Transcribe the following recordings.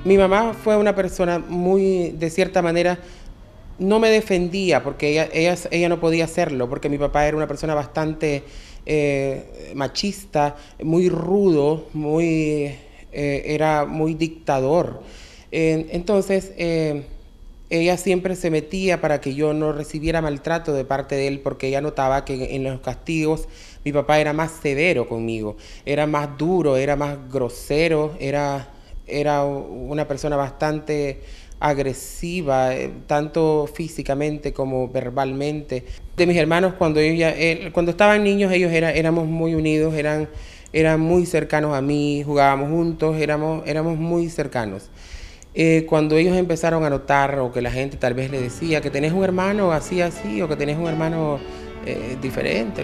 Mi mamá fue una persona muy, de cierta manera, no me defendía porque ella no podía hacerlo, porque mi papá era una persona bastante machista, muy rudo, era muy dictador. Entonces, ella siempre se metía para que yo no recibiera maltrato de parte de él, porque ella notaba que en los castigos mi papá era más severo conmigo, era más duro, era más grosero, era una persona bastante agresiva, tanto físicamente como verbalmente. De mis hermanos, cuando estaban niños, éramos muy unidos, eran muy cercanos a mí, jugábamos juntos, éramos muy cercanos. Cuando ellos empezaron a notar, o que la gente tal vez le decía que tenés un hermano así, así, o que tenés un hermano diferente,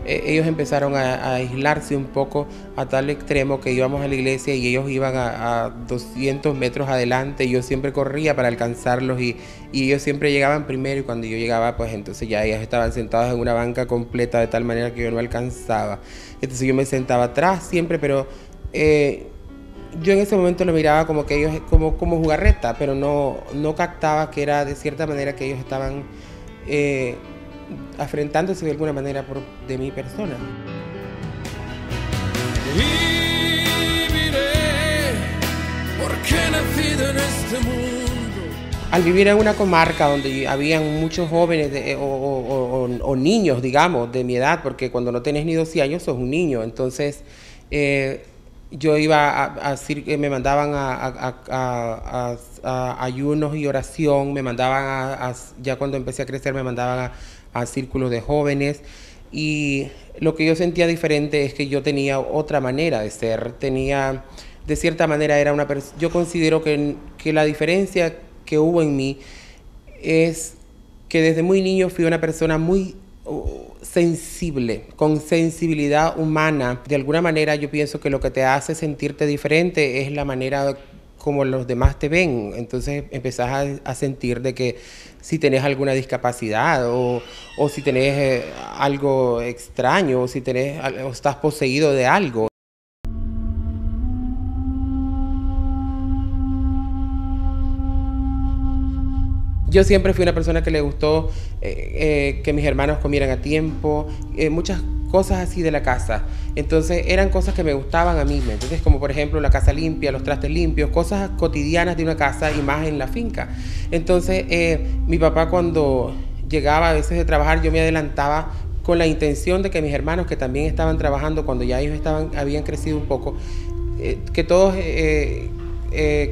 ellos empezaron a aislarse un poco a tal extremo que íbamos a la iglesia y ellos iban a 200 metros adelante y yo siempre corría para alcanzarlos y ellos siempre llegaban primero, y cuando yo llegaba, pues entonces ya ellos estaban sentados en una banca completa de tal manera que yo no alcanzaba. Entonces yo me sentaba atrás siempre, pero yo en ese momento lo miraba como que ellos, como jugarreta, pero no captaba que era de cierta manera que ellos estaban afrentándose de alguna manera de mi persona. Y miré porque he nacido en este mundo. Al vivir en una comarca donde habían muchos jóvenes o niños, digamos, de mi edad, porque cuando no tenés ni 12 años sos un niño, entonces yo iba me mandaban a ayunos y oración, me mandaban ya cuando empecé a crecer me mandaban a círculos de jóvenes, y lo que yo sentía diferente es que yo tenía otra manera de ser, de cierta manera yo considero que la diferencia que hubo en mí es que desde muy niño fui una persona muy sensible, con sensibilidad humana. De alguna manera yo pienso que lo que te hace sentirte diferente es la manera como los demás te ven. Entonces empezás a sentir de que si tenés alguna discapacidad o si tenés algo extraño o o estás poseído de algo. Yo siempre fui una persona que le gustó que mis hermanos comieran a tiempo, muchas cosas así de la casa. Entonces eran cosas que me gustaban a mí, ¿me entiendes? Como por ejemplo la casa limpia, los trastes limpios, cosas cotidianas de una casa y más en la finca. Entonces mi papá cuando llegaba a veces de trabajar, yo me adelantaba con la intención de que mis hermanos, que también estaban trabajando cuando ya ellos habían crecido un poco, que todos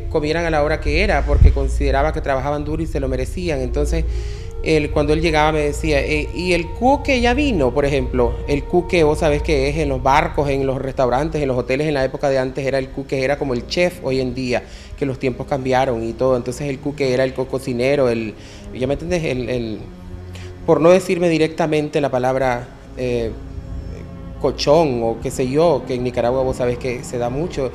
comieran a la hora que era, porque consideraba que trabajaban duro y se lo merecían. Entonces, cuando él llegaba me decía, y el cuque ya vino, por ejemplo. El cuque, vos sabés que es en los barcos, en los restaurantes, en los hoteles. En la época de antes era el cuque, era como el chef hoy en día, que los tiempos cambiaron y todo. Entonces el cuque era el cocinero, ¿ya me entendés? Por no decirme directamente la palabra cochón o qué sé yo, que en Nicaragua vos sabés que se da mucho.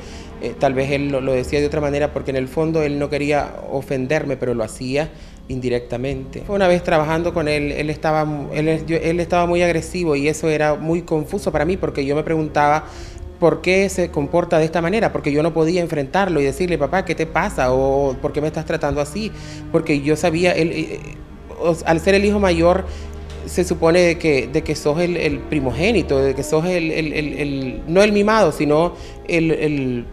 Tal vez él lo decía de otra manera porque en el fondo él no quería ofenderme, pero lo hacía indirectamente. Fue una vez trabajando con él, él estaba muy agresivo y eso era muy confuso para mí, porque yo me preguntaba por qué se comporta de esta manera, porque yo no podía enfrentarlo y decirle, papá, ¿qué te pasa? O ¿por qué me estás tratando así? Porque yo sabía, al ser el hijo mayor, se supone de que sos el primogénito, de que sos no el mimado, sino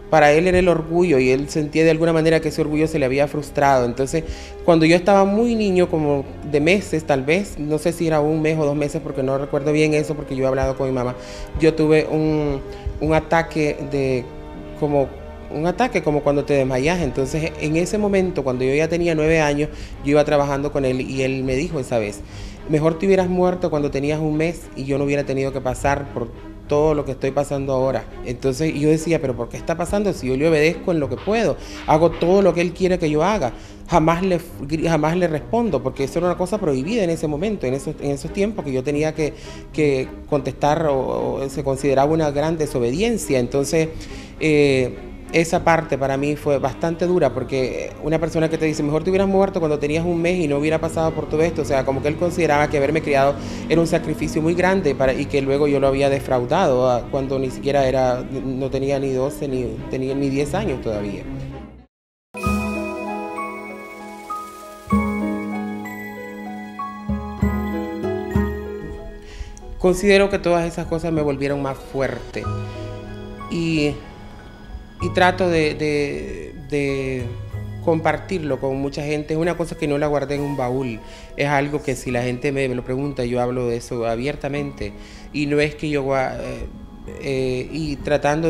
para él era el orgullo, y él sentía de alguna manera que ese orgullo se le había frustrado. Entonces, cuando yo estaba muy niño, como de meses tal vez, no sé si era 1 mes o 2 meses, porque no recuerdo bien eso, porque yo he hablado con mi mamá, yo tuve un ataque como cuando te desmayas. Entonces, en ese momento, cuando yo ya tenía 9 años, yo iba trabajando con él y él me dijo esa vez, mejor te hubieras muerto cuando tenías 1 mes y yo no hubiera tenido que pasar por todo lo que estoy pasando ahora. Entonces yo decía, pero ¿por qué está pasando si yo le obedezco en lo que puedo? Hago todo lo que él quiere que yo haga. Jamás le respondo, porque eso era una cosa prohibida en ese momento, en esos tiempos que yo tenía que contestar, o se consideraba una gran desobediencia. Entonces, esa parte para mí fue bastante dura, porque una persona que te dice, mejor te hubieras muerto cuando tenías 1 mes y no hubiera pasado por todo esto, o sea, como que él consideraba que haberme criado era un sacrificio muy grande y que luego yo lo había defraudado cuando ni siquiera no tenía ni 12 ni 10 años todavía. considero que todas esas cosas me volvieron más fuerte y trato de compartirlo con mucha gente. Es una cosa que no la guardé en un baúl, es algo que si la gente me lo pregunta, yo hablo de eso abiertamente, y no es que yo y tratando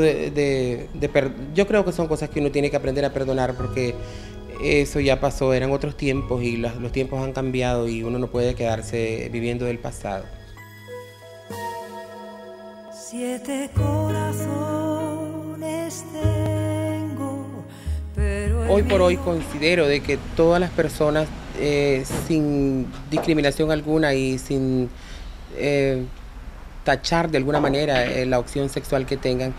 yo creo que son cosas que uno tiene que aprender a perdonar, porque eso ya pasó, eran otros tiempos y los tiempos han cambiado y uno no puede quedarse viviendo del pasado. 7 corazones tengo, pero hoy por hoy considero de que todas las personas, sin discriminación alguna y sin tachar de alguna manera la opción sexual que tengan,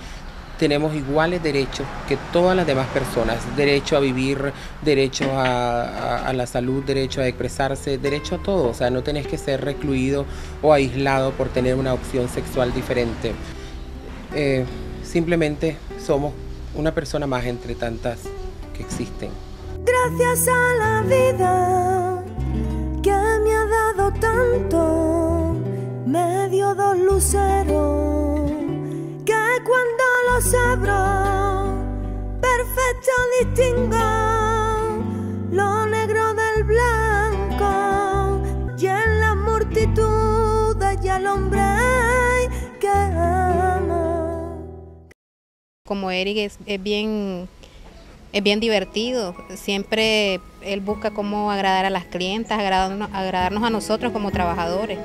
tenemos iguales derechos que todas las demás personas. Derecho a vivir, derecho a la salud, derecho a expresarse, derecho a todo. O sea, no tenés que ser recluido o aislado por tener una opción sexual diferente. Simplemente somos una persona más entre tantas que existen. gracias a la vida que me ha dado tanto, me dio 2 luceros que cuando los abro perfecto distingo lo negro del blanco, y en la multitud hay al hombre que amo. Como Eric es bien divertido, siempre él busca cómo agradar a las clientas, agradarnos a nosotros como trabajadores.